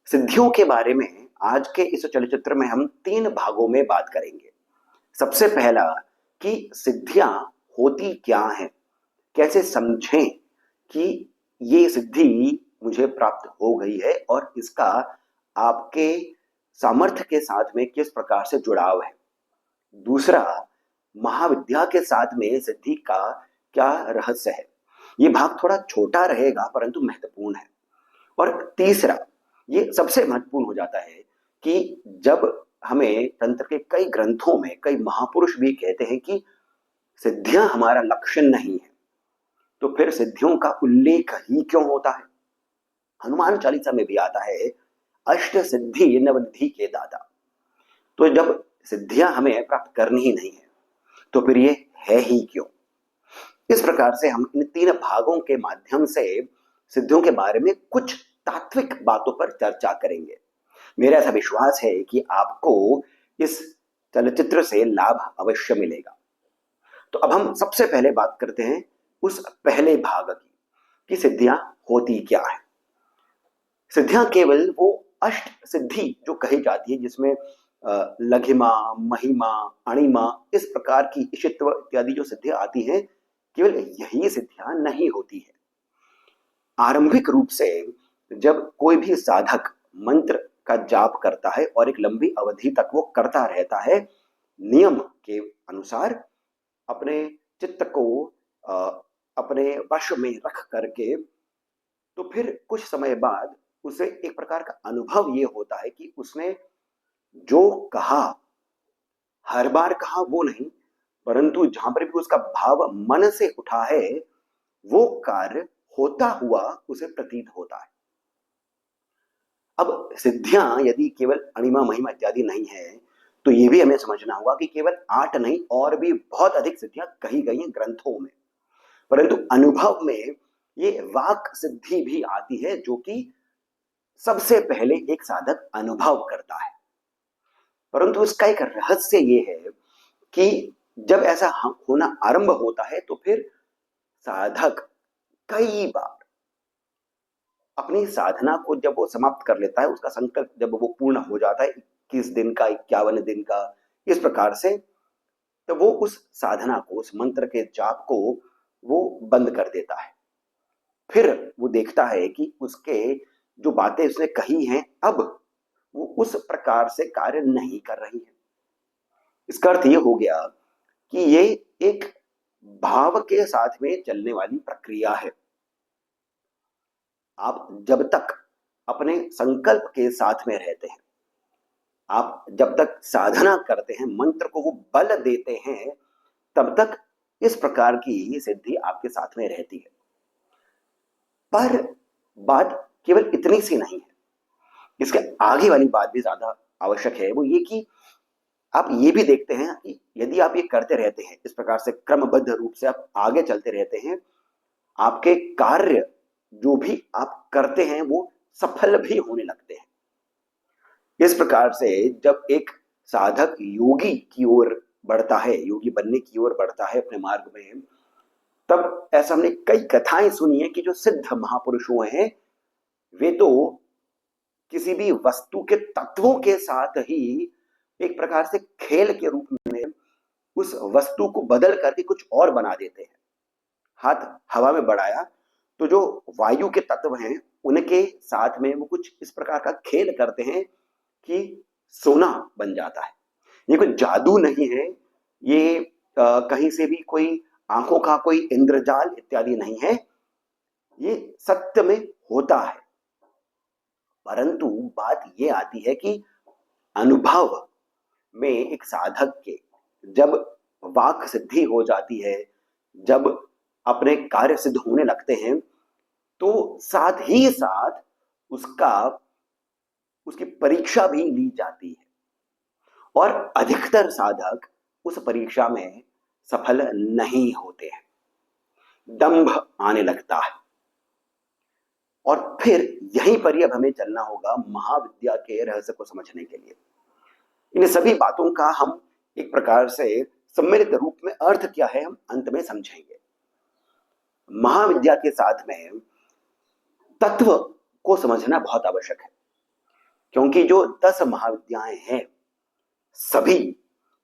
सिद्धियों के बारे में आज के इस चलचित्र में हम 3 भागों में बात करेंगे। सबसे पहला कि सिद्धियां होती क्या हैं, कैसे समझें कि ये सिद्धि मुझे प्राप्त हो गई है और इसका आपके सामर्थ्य के साथ में किस प्रकार से जुड़ाव है। दूसरा, महाविद्या के साथ में सिद्धि का क्या रहस्य है। ये भाग थोड़ा छोटा रहेगा परंतु महत्वपूर्ण है। और तीसरा, ये सबसे महत्वपूर्ण हो जाता है कि जब हमें तंत्र के कई ग्रंथों में कई महापुरुष भी कहते हैं कि सिद्धियां हमारा लक्ष्य नहीं है, तो फिर सिद्धियों का उल्लेख ही क्यों होता है। हनुमान चालीसा में भी आता है, अष्ट सिद्धि नवनिधि के दाता। तो जब सिद्धियां हमें प्राप्त करनी ही नहीं है तो फिर ये है ही क्यों। इस प्रकार से हम इन 3 भागों के माध्यम से सिद्धियों के बारे में कुछ तात्विक बातों पर चर्चा करेंगे। मेरा ऐसा विश्वास है कि आपको इस चलचित्र से लाभ अवश्य मिलेगा। तो अब हम सबसे पहले बात करते हैं उस पहले भाग की कि सिद्धियां होती क्या है। सिद्धियां केवल वो अष्ट सिद्धि जो कही जाती है जिसमें लघिमा, महिमा, अणिमा, इस प्रकार की इशित्व इत्यादि जो सिद्धियां आती हैं, केवल यही सिद्धियां नहीं होती है। आरंभिक रूप से जब कोई भी साधक मंत्र का जाप करता है और एक लंबी अवधि तक वो करता रहता है नियम के अनुसार, अपने चित्त को अपने वश में रख करके, तो फिर कुछ समय बाद उसे एक प्रकार का अनुभव ये होता है कि उसने जो कहा, हर बार कहा वो नहीं, परंतु जहां पर भी उसका भाव मन से उठा है वो कार्य होता हुआ उसे प्रतीत होता है। अब सिद्धियां यदि केवल अणिमा, महिमा इत्यादि नहीं है तो ये भी हमें समझना होगा कि केवल 8 नहीं और भी बहुत अधिक सिद्धियां कही गई हैं ग्रंथों में। परंतु अनुभव में ये वाक सिद्धि भी आती है जो कि सबसे पहले एक साधक अनुभव करता है। परंतु इसका एक रहस्य ये है कि जब ऐसा होना आरंभ होता है तो फिर साधक कई बार अपनी साधना को जब वो समाप्त कर लेता है, उसका संकल्प जब वो पूर्ण हो जाता है 21 दिन का, 51 दिन का, इस प्रकार से, तो वो उस साधना को, उस मंत्र के जाप को वो बंद कर देता है। फिर वो देखता है कि उसके जो बातें उसने कही हैं अब वो उस प्रकार से कार्य नहीं कर रही है। इसका अर्थ ये हो गया कि ये एक भाव के साथ में चलने वाली प्रक्रिया है। आप जब तक अपने संकल्प के साथ में रहते हैं, आप जब तक साधना करते हैं, मंत्र को वो बल देते हैं, तब तक इस प्रकार की सिद्धि आपके साथ में रहती है। पर बात केवल इतनी सी नहीं है, इसके आगे वाली बात भी ज्यादा आवश्यक है। वो ये कि आप ये भी देखते हैं कि यदि आप ये करते रहते हैं, इस प्रकार से क्रमबद्ध रूप से आप आगे चलते रहते हैं, आपके कार्य जो भी आप करते हैं वो सफल भी होने लगते हैं। इस प्रकार से जब एक साधक योगी की ओर बढ़ता है, योगी बनने की ओर बढ़ता है अपने मार्ग में, तब ऐसा हमने कई कथाएं सुनी है कि जो सिद्ध महापुरुष हुए हैं वे तो किसी भी वस्तु के तत्वों के साथ ही एक प्रकार से खेल के रूप में उस वस्तु को बदल करके कुछ और बना देते हैं। हाथ हवा में बढ़ाया तो जो वायु के तत्व हैं उनके साथ में वो कुछ इस प्रकार का खेल करते हैं कि सोना बन जाता है। ये कोई जादू नहीं है, ये कहीं से भी कोई आंखों का कोई इंद्रजाल इत्यादि नहीं है, ये सत्य में होता है। परंतु बात ये आती है कि अनुभव में एक साधक के जब वाक सिद्धि हो जाती है, जब अपने कार्य सिद्ध होने लगते हैं, तो साथ ही साथ उसकी परीक्षा भी ली जाती है और अधिकतर साधक उस परीक्षा में सफल नहीं होते हैं, दंभ आने लगता है। और फिर यहीं पर ही अब हमें चलना होगा महाविद्या के रहस्य को समझने के लिए। इन सभी बातों का हम एक प्रकार से सम्मिलित रूप में अर्थ क्या है हम अंत में समझेंगे। महाविद्या के साथ में तत्व को समझना बहुत आवश्यक है। क्योंकि जो 10 महाविद्याएं हैं सभी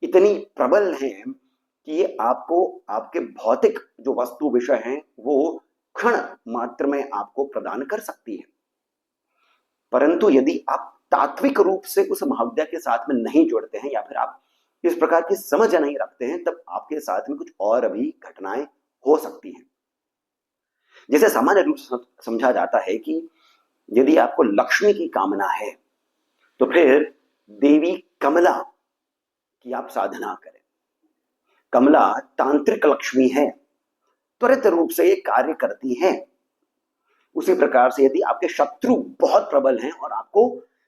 इतनी प्रबल हैं कि ये आपको आपके भौतिक जो वस्तु विषय हैं वो क्षण मात्र में आपको प्रदान कर सकती है। परंतु यदि आप तात्विक रूप से उस महाविद्या के साथ में नहीं जुड़ते हैं या फिर आप इस प्रकार की समझ नहीं रखते हैं, तब आपके साथ में कुछ और भी घटनाएं हो सकती हैं। जैसे सामान्य रूप से समझा जाता है कि यदि आपको लक्ष्मी की कामना है तो फिर देवी कमला की आप साधना करें। कमला तांत्रिक लक्ष्मी है, त्वरित रूप से ये कार्य करती हैं। उसी प्रकार से यदि आपके शत्रु बहुत प्रबल हैं और आपको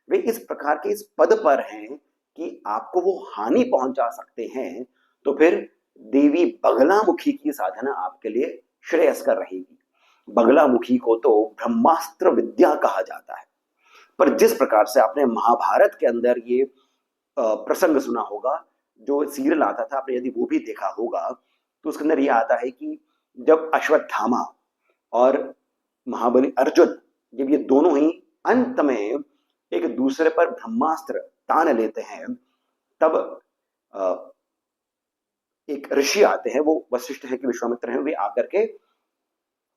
वे इस प्रकार के इस पद पर हैं कि आपको वो हानि पहुंचा सकते हैं, तो फिर देवी बगलामुखी की साधना आपके लिए श्रेयस्कर रहेगी। बगलामुखी को तो ब्रह्मास्त्र विद्या कहा जाता है। पर जिस प्रकार से आपने महाभारत के अंदर ये प्रसंग सुना होगा, जो सीरियल आता था, आपने यदि वो भी देखा होगा, तो उसके अंदर ये आता है कि जब अश्वत्थामा और महाबली अर्जुन, जब ये दोनों ही अंत में एक दूसरे पर ब्रह्मास्त्र तान लेते हैं, तब एक ऋषि आते हैं, वो वशिष्ठ है कि विश्वामित्र हैं, वे आकर के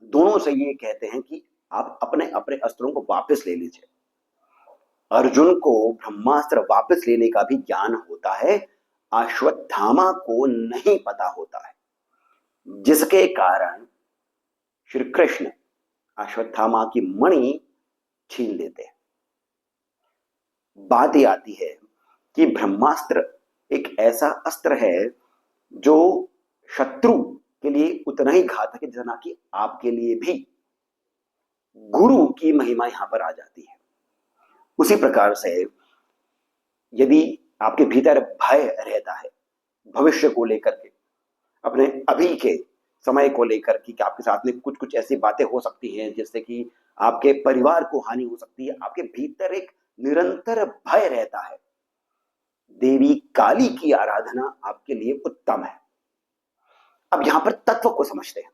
दोनों से ये कहते हैं कि आप अपने अपने अस्त्रों को वापस ले लीजिए। अर्जुन को ब्रह्मास्त्र वापस लेने का भी ज्ञान होता है, अश्वत्थामा को नहीं पता होता है, जिसके कारण श्री कृष्ण अश्वत्थामा की मणि छीन लेते हैं। बात यह आती है कि ब्रह्मास्त्र एक ऐसा अस्त्र है जो शत्रु के लिए उतना ही घातक है जितना कि आपके लिए भी। गुरु की महिमा यहां पर आ जाती है। उसी प्रकार से यदि आपके भीतर भय रहता है भविष्य को लेकर के, अपने अभी के समय को लेकर कि आपके साथ में कुछ कुछ ऐसी बातें हो सकती हैं जिससे कि आपके परिवार को हानि हो सकती है, आपके भीतर एक निरंतर भय रहता है, देवी काली की आराधना आपके लिए उत्तम है। अब यहां पर तत्व को समझते हैं।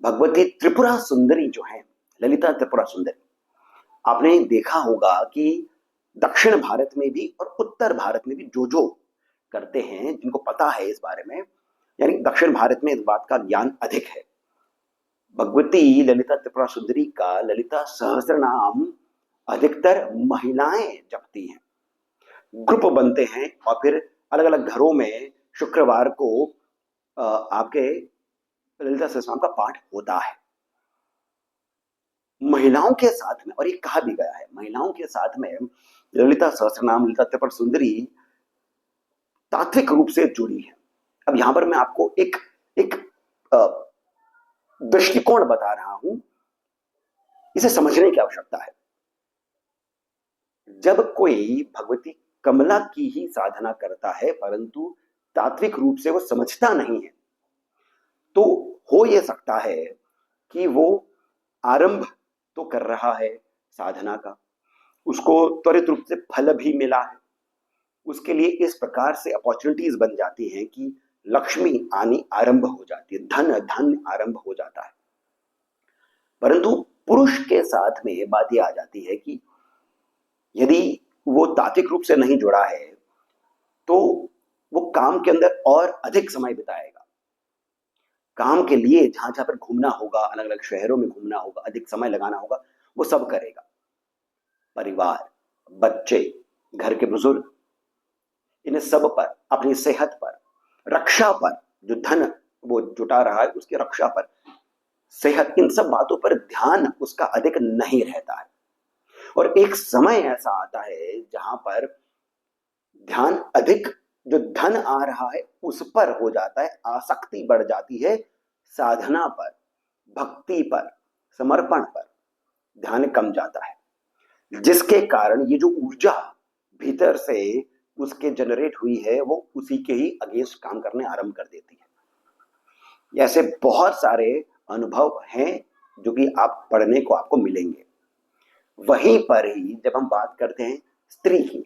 भगवती त्रिपुरा सुंदरी जो है, ललिता त्रिपुरा सुंदरी, आपने देखा होगा कि दक्षिण भारत में भी और उत्तर भारत में भी जो करते हैं, जिनको पता है इस बारे में, यानी दक्षिण भारत में इस बात का ज्ञान अधिक है। भगवती ललिता त्रिपुरा सुंदरी का ललिता सहस्त्र नाम अधिकतर महिलाएं जपती हैं। ग्रुप बनते हैं और फिर अलग अलग घरों में शुक्रवार को आपके ललिता सहस्त्रनाम का पाठ होता है। महिलाओं के साथ में, और ये कहा भी गया है, महिलाओं के साथ में ललिता सहस्त्रनाम, ललिता त्रिपुरा सुंदरी तात्विक रूप से जुड़ी है। अब यहां पर मैं आपको एक एक दृष्टिकोण बता रहा हूं, इसे समझने की आवश्यकता है। जब कोई भगवती कमला की ही साधना करता है परंतु तात्विक रूप से वो समझता नहीं है, तो हो यह सकता है कि वो आरंभ तो कर रहा है साधना का, उसको त्वरित रूप से फल भी मिला है, उसके लिए इस प्रकार से अपॉर्चुनिटीज बन जाती हैं कि लक्ष्मी आनी आरंभ हो जाती है, धन धन आरंभ हो जाता है। परंतु पुरुष के साथ में बात यह आ जाती है कि यदि वो तात्विक रूप से नहीं जुड़ा है तो वो काम के अंदर और अधिक समय बिताएगा। काम के लिए जहां जहां पर घूमना होगा, अलग अलग शहरों में घूमना होगा, अधिक समय लगाना होगा, वो सब करेगा। परिवार, बच्चे, घर के बुजुर्ग, इन सब पर, अपनी सेहत पर, रक्षा पर, जो धन वो जुटा रहा है उसकी रक्षा पर, सेहत, इन सब बातों पर ध्यान उसका अधिक नहीं रहता है। और एक समय ऐसा आता है जहां पर ध्यान अधिक जो धन आ रहा है उस पर हो जाता है, आसक्ति बढ़ जाती है, साधना पर, भक्ति पर, समर्पण पर ध्यान कम जाता है, जिसके कारण ये जो ऊर्जा भीतर से उसके जनरेट हुई है वो उसी के ही अगेंस्ट काम करने आरंभ कर देती है। ऐसे बहुत सारे अनुभव हैं जो कि आप पढ़ने को आपको मिलेंगे। वहीं पर ही जब हम बात करते हैं स्त्री की,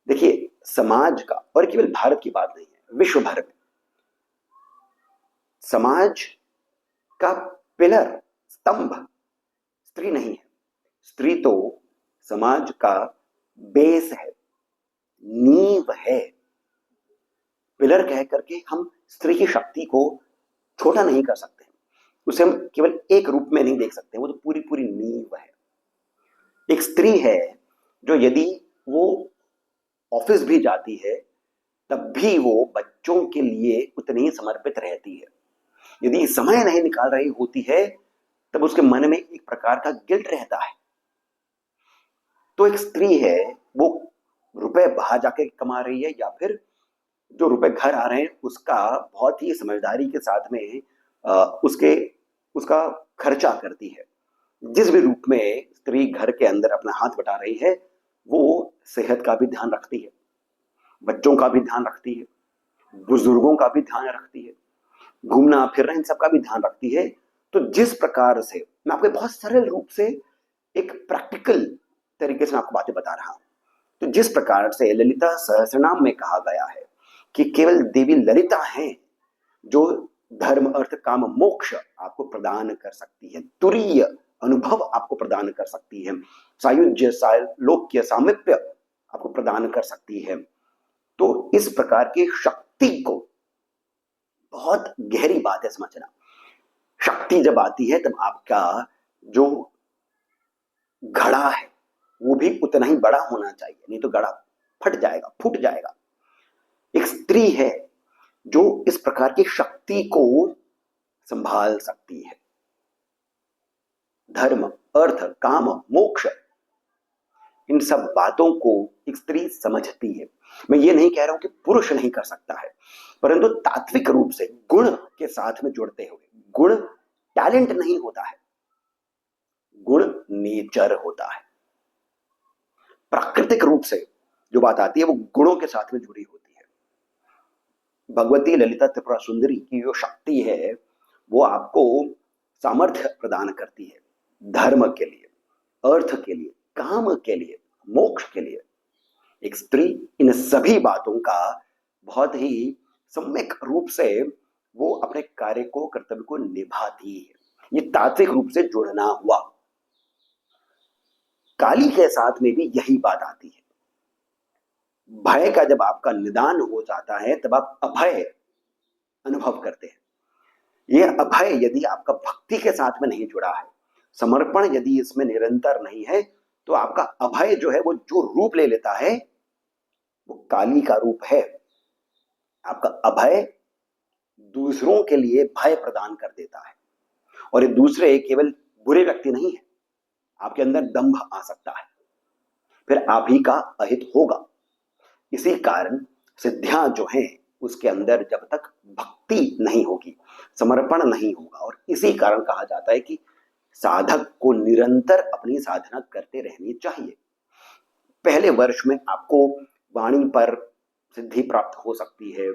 देखिए समाज का, और केवल भारत की बात नहीं है, विश्व भर में समाज का पिलर, स्तंभ स्त्री नहीं है। स्त्री तो समाज का बेस है, नींव है। पिलर कह करके हम स्त्री की शक्ति को छोटा नहीं कर सकते, उसे हम केवल एक रूप में नहीं देख सकते, वो तो पूरी पूरी नींव है। एक स्त्री है जो यदि वो ऑफिस भी जाती है तब भी वो बच्चों के लिए उतनी ही समर्पित रहती है। यदि समय नहीं निकाल रही होती है तब उसके मन में एक प्रकार का गिल्ट रहता है। तो एक स्त्री है, वो रुपए बाहर जाके कमा रही है या फिर जो रुपए घर आ रहे हैं उसका बहुत ही समझदारी के साथ में उसके उसका खर्चा करती है। जिस भी रूप में स्त्री घर के अंदर अपना हाथ बटा रही है, वो सेहत का भी ध्यान रखती है, बच्चों का भी ध्यान रखती है, बुजुर्गों का भी ध्यान रखती है, घूमना फिरना इन सब का भी ध्यान रखती है। तो जिस प्रकार से मैं आपको बहुत सरल रूप से एक प्रैक्टिकल तरीके से मैं आपको बातें बता रहा हूं, तो जिस प्रकार से ललिता सहस्रनाम में कहा गया है कि केवल देवी ललिता हैं जो धर्म अर्थ काम मोक्ष आपको प्रदान कर सकती है, तुरीय अनुभव आपको प्रदान कर सकती है, सायुज्य सालोक्य सामिप्य आपको प्रदान कर सकती है। तो इस प्रकार की शक्ति को, बहुत गहरी बात है समझना, शक्ति जब आती है तब आपका जो घड़ा है वो भी उतना ही बड़ा होना चाहिए, नहीं तो घड़ा फट जाएगा, फूट जाएगा। एक स्त्री है जो इस प्रकार की शक्ति को संभाल सकती है। धर्म अर्थ काम मोक्ष इन सब बातों को एक स्त्री समझती है। मैं ये नहीं कह रहा हूं कि पुरुष नहीं कर सकता है, परंतु तात्विक रूप से गुण के साथ में जुड़ते हुए, गुण टैलेंट नहीं होता है, गुण नेचर होता है। प्राकृतिक रूप से जो बात आती है वो गुणों के साथ में जुड़ी होती है। भगवती ललिता त्रिपुरा सुंदरी की जो शक्ति है वो आपको सामर्थ्य प्रदान करती है, धर्म के लिए, अर्थ के लिए, काम के लिए, मोक्ष के लिए। एक स्त्री इन सभी बातों का बहुत ही सम्यक रूप से वो अपने कार्य को, कर्तव्य को निभाती है। ये तात्विक रूप से जुड़ना हुआ। काली के साथ में भी यही बात आती है। भय का जब आपका निदान हो जाता है तब आप अभय अनुभव करते हैं। यह अभय यदि आपका भक्ति के साथ में नहीं जुड़ा है, समर्पण यदि इसमें निरंतर नहीं है, तो आपका अभय जो है वो जो रूप ले लेता है वो काली का रूप है। आपका अभय दूसरों के लिए भय प्रदान कर देता है, और ये दूसरे केवल बुरे व्यक्ति नहीं है, आपके अंदर दंभ आ सकता है, फिर आप ही का अहित होगा। इसी कारण सिद्धियां जो हैं उसके अंदर जब तक भक्ति नहीं होगी, समर्पण नहीं होगा, और इसी कारण कहा जाता है कि साधक को निरंतर अपनी साधना करते रहनी चाहिए। पहले वर्ष में आपको वाणी पर सिद्धि प्राप्त हो सकती है,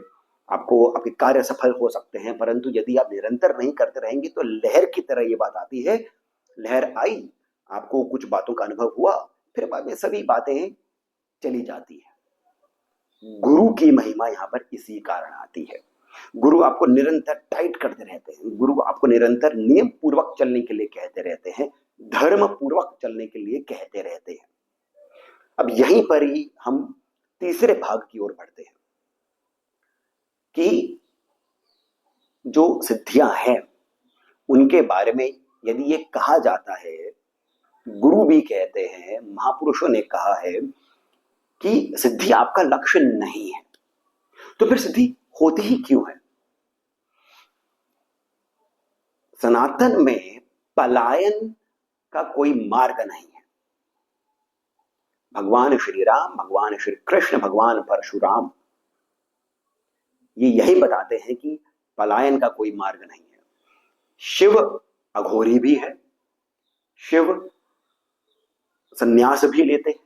आपको आपके कार्य सफल हो सकते हैं, परंतु यदि आप निरंतर नहीं करते रहेंगे तो लहर की तरह ये बात आती है, लहर आई, आपको कुछ बातों का अनुभव हुआ, फिर बाद में सभी बातें चली जाती है। गुरु की महिमा यहां पर इसी कारण आती है। गुरु आपको निरंतर टाइट करते रहते हैं, गुरु आपको निरंतर नियम पूर्वक चलने के लिए कहते रहते हैं, धर्म पूर्वक चलने के लिए कहते रहते हैं। अब यहीं पर ही हम तीसरे भाग की ओर बढ़ते हैं कि जो सिद्धियां हैं उनके बारे में यदि ये कहा जाता है, गुरु भी कहते हैं, महापुरुषों ने कहा है कि सिद्धि आपका लक्ष्य नहीं है, तो फिर सिद्धि होती ही क्यों है? सनातन में पलायन का कोई मार्ग नहीं है। भगवान श्री राम, भगवान श्री कृष्ण, भगवान परशुराम ये यही बताते हैं कि पलायन का कोई मार्ग नहीं है। शिव अघोरी भी है, शिव संन्यास भी लेते हैं,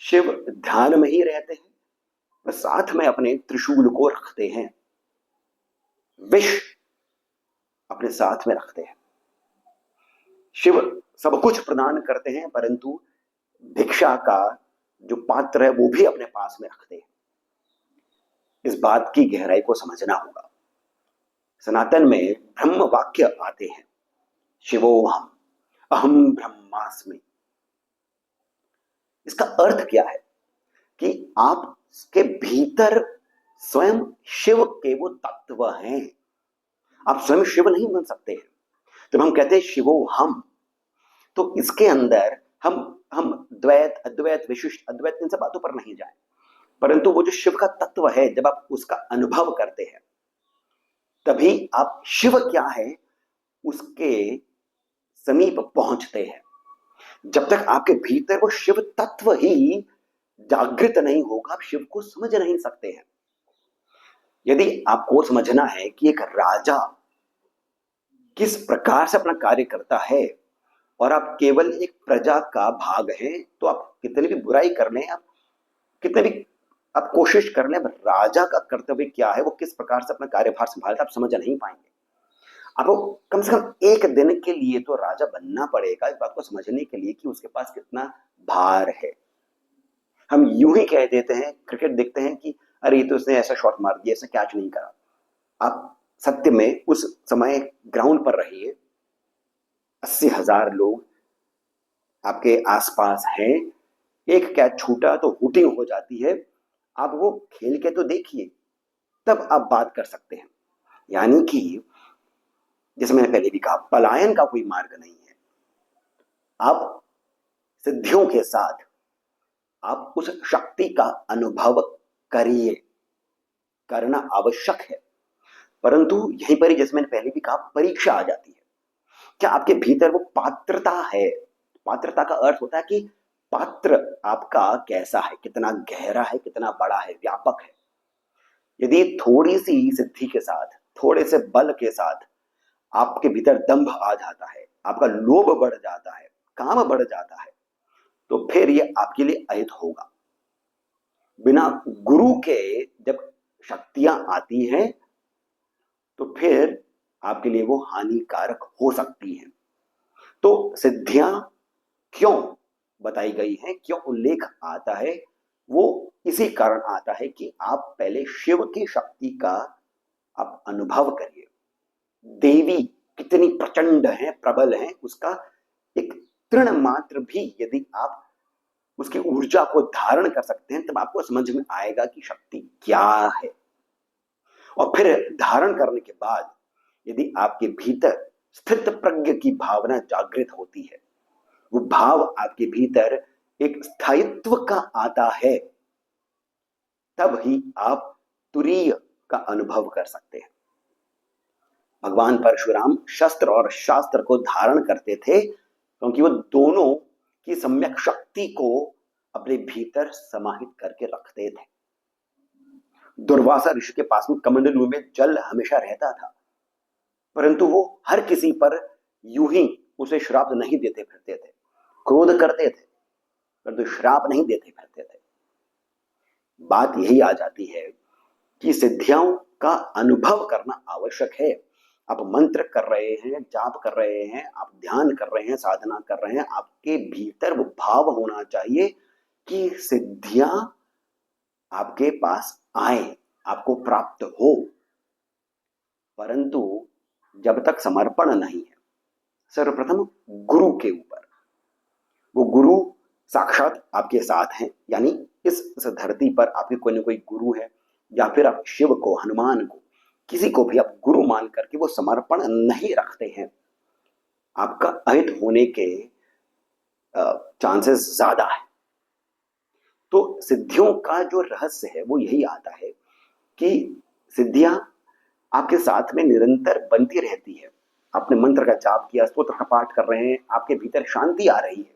शिव ध्यान में ही रहते हैं, वह साथ में अपने त्रिशूल को रखते हैं, विष अपने साथ में रखते हैं। शिव सब कुछ प्रदान करते हैं, परंतु भिक्षा का जो पात्र है वो भी अपने पास में रखते हैं। इस बात की गहराई को समझना होगा। सनातन में ब्रह्म वाक्य आते हैं, शिवोहम, अहम ब्रह्मास्मि, इसका अर्थ क्या है कि आपके भीतर स्वयं शिव के वो तत्व हैं। आप स्वयं शिव नहीं बन सकते हैं। जब हम कहते हैं शिवो हम, तो इसके अंदर हम द्वैत, अद्वैत, विशिष्ट अद्वैत, इन सब बातों पर नहीं जाए, परंतु वो जो शिव का तत्व है, जब आप उसका अनुभव करते हैं तभी आप शिव क्या है उसके समीप पहुंचते हैं। जब तक आपके भीतर वो शिव तत्व ही जागृत नहीं होगा, आप शिव को समझ नहीं सकते हैं। यदि आपको समझना है कि एक राजा किस प्रकार से अपना कार्य करता है और आप केवल एक प्रजा का भाग हैं, तो आप कितनी भी बुराई कर लें, आप कितने भी आप कोशिश कर लें, राजा का कर्तव्य क्या है, वो किस प्रकार से अपना कार्यभार संभालता, आप समझ नहीं पाएंगे। आपको कम से कम एक दिन के लिए तो राजा बनना पड़ेगा इस बात को समझने के लिए कि उसके पास कितना भार है। हम यूं ही कह देते हैं, क्रिकेट देखते हैं कि अरे ये तो उसने ऐसा शॉट मार दिया, ऐसा कैच नहीं करा। आप सत्य में उस समय ग्राउंड पर रहिए, 80,000 लोग आपके आसपास हैं, एक कैच छूटा तो हुटिंग हो जाती है। आप वो खेल के तो देखिए, तब आप बात कर सकते हैं। यानी कि जैसे मैंने पहले भी कहा, पलायन का कोई मार्ग नहीं है। आप सिद्धियों के साथ आप उस शक्ति का अनुभव करिए, करना आवश्यक है, परंतु यहीं पर ही जैसे मैंने पहले भी कहा, परीक्षा आ जाती है। क्या आपके भीतर वो पात्रता है? पात्रता का अर्थ होता है कि पात्र आपका कैसा है, कितना गहरा है, कितना बड़ा है, व्यापक है। यदि थोड़ी सी सिद्धि के साथ, थोड़े से बल के साथ आपके भीतर दंभ आ जाता है, आपका लोभ बढ़ जाता है, काम बढ़ जाता है, तो फिर ये आपके लिए अहित होगा। बिना गुरु के जब शक्तियां आती हैं तो फिर आपके लिए वो हानिकारक हो सकती हैं। तो सिद्धियां क्यों बताई गई हैं, क्यों उल्लेख आता है, वो इसी कारण आता है कि आप पहले शिव की शक्ति का आप अनुभव करिए। देवी कितनी प्रचंड है, प्रबल है, उसका एक तृण मात्र भी यदि आप उसकी ऊर्जा को धारण कर सकते हैं, तब आपको समझ में आएगा कि शक्ति क्या है। और फिर धारण करने के बाद यदि आपके भीतर स्थित प्रज्ञ की भावना जागृत होती है, वो भाव आपके भीतर एक स्थायित्व का आता है, तब ही आप तुरीय का अनुभव कर सकते हैं। भगवान परशुराम शस्त्र और शास्त्र को धारण करते थे क्योंकि वो दोनों की सम्यक शक्ति को अपने भीतर समाहित करके रखते थे। दुर्वासा ऋषि के पास में कमंडलू में जल हमेशा रहता था, परंतु वो हर किसी पर यूं ही उसे श्राप नहीं देते फिरते थे। क्रोध करते थे परंतु श्राप नहीं देते फिरते थे। बात यही आ जाती है कि सिद्धियों का अनुभव करना आवश्यक है। आप मंत्र कर रहे हैं, जाप कर रहे हैं, आप ध्यान कर रहे हैं, साधना कर रहे हैं, आपके भीतर वो भाव होना चाहिए कि सिद्धियां आपके पास आए, आपको प्राप्त हो। परंतु जब तक समर्पण नहीं है सर्वप्रथम गुरु के ऊपर, वो गुरु साक्षात आपके साथ हैं, यानी इस धरती पर आपके कोई ना कोई गुरु है, या फिर आप शिव को, हनुमान को, किसी को भी आप गुरु मान करके वो समर्पण नहीं रखते हैं, आपका अहित होने के चांसेस ज्यादा है। तो सिद्धियों का जो रहस्य है वो यही आता है कि सिद्धियां आपके साथ में निरंतर बनती रहती है। आपने मंत्र का जाप किया, स्तोत्र का पाठ कर रहे हैं, आपके भीतर शांति आ रही है,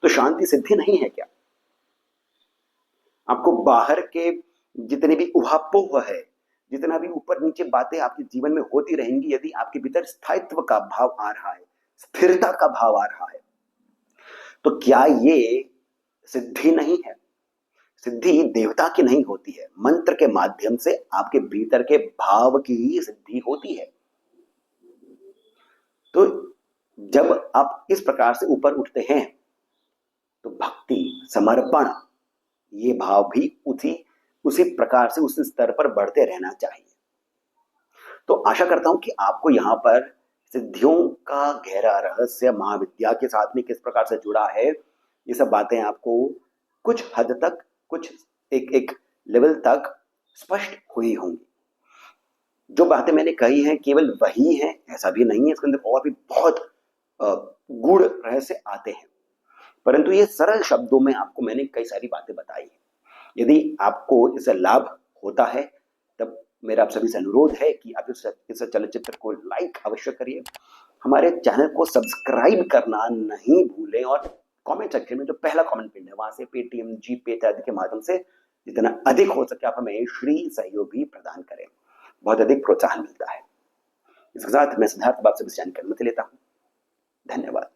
तो शांति सिद्धि नहीं है क्या? आपको बाहर के जितने भी उहापोह है, जितना भी ऊपर नीचे बातें आपके जीवन में होती रहेंगी, यदि आपके भीतर स्थायित्व का भाव आ रहा है, स्थिरता का भाव आ रहा है, तो क्या ये सिद्धि नहीं है? सिद्धि देवता की नहीं होती है, मंत्र के माध्यम से आपके भीतर के भाव की ही सिद्धि होती है। तो जब आप इस प्रकार से ऊपर उठते हैं तो भक्ति, समर्पण, ये भाव भी उसी प्रकार से उस स्तर पर बढ़ते रहना चाहिए। तो आशा करता हूं कि आपको यहाँ पर सिद्धियों का गहरा रहस्य महाविद्या के साथ में किस प्रकार से जुड़ा है, ये सब बातें आपको कुछ हद तक, कुछ एक एक लेवल तक स्पष्ट हुई होंगी। जो बातें मैंने कही हैं केवल वही हैं ऐसा भी नहीं है, इसके अंदर और भी बहुत गूढ़ रहस्य आते हैं, परंतु ये सरल शब्दों में आपको मैंने कई सारी बातें बताई हैं। यदि आपको इससे लाभ होता है तब मेरा आप सभी से अनुरोध है कि आप इस चलचित्र को लाइक अवश्य करिए, हमारे चैनल को सब्सक्राइब करना नहीं भूलें और कमेंट सेक्शन में जो पहला कमेंट पिन है वहां से पेटीएम, जीपे इत्यादि के माध्यम से जितना अधिक हो सके आप हमें श्री सहयोग भी प्रदान करें, बहुत अधिक प्रोत्साहन मिलता है। इसके साथ मैं सिद्धार्थ आप सभी से जानकारी लेता हूँ। धन्यवाद।